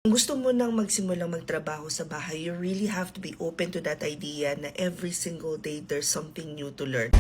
Kung gusto mo nang magsimulang magtrabaho sa bahay, you really have to be open to that idea na every single day there's something new to learn.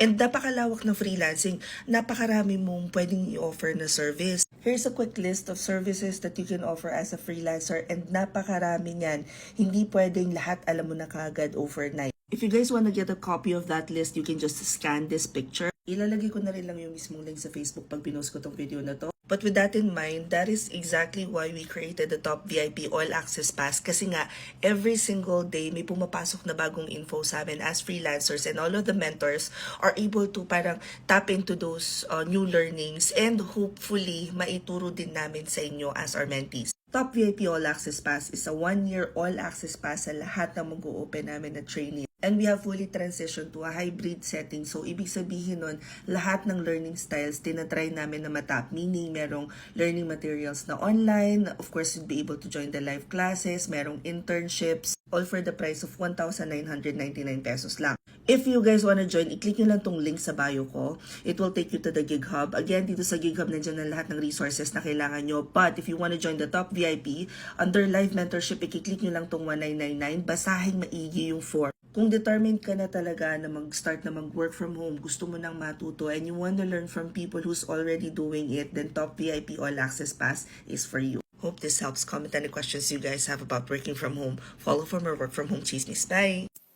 And napakalawak ng freelancing, napakarami mong pwedeng i-offer na service. Here's a quick list of services that you can offer as a freelancer and napakarami niyan. Hindi pwedeng lahat alam mo na kagad overnight. If you guys want to get a copy of that list, you can just scan this picture. Ilalagay ko na rin lang yung mismong link sa Facebook pag pinost ko tong video na to. But with that in mind, that is exactly why we created the Top VIP All Access Pass. Kasi nga, every single day may pumapasok na bagong info sa amin as freelancers, and all of the mentors are able to parang tap into those new learnings and hopefully maituro din namin sa inyo as our mentees. Top VIP All Access Pass is a 1-year All Access Pass sa lahat na mag-o-open namin na training. And we have fully transitioned to a hybrid setting. So, ibig sabihin nun, lahat ng learning styles, tinatry namin na matap. Meaning, merong learning materials na online. Of course, you'll be able to join the live classes. Merong internships. All for the price of 1,999 pesos lang. If you guys wanna join, i-click nyo lang tong link sa bio ko. It will take you to the Gig Hub. Again, dito sa Gig Hub, nandiyan na lahat ng resources na kailangan nyo. But if you wanna join the Top VIP, under live mentorship, i-click nyo lang tong 1,999. Basahin maigi yung form. Kung determined ka na talaga na mag-start na mag-work from home, gusto mo nang matuto, and you want to learn from people who's already doing it, then Top VIP All Access Pass is for you. Hope this helps. Comment any questions you guys have about working from home. Follow for more work from home chismis. Bye!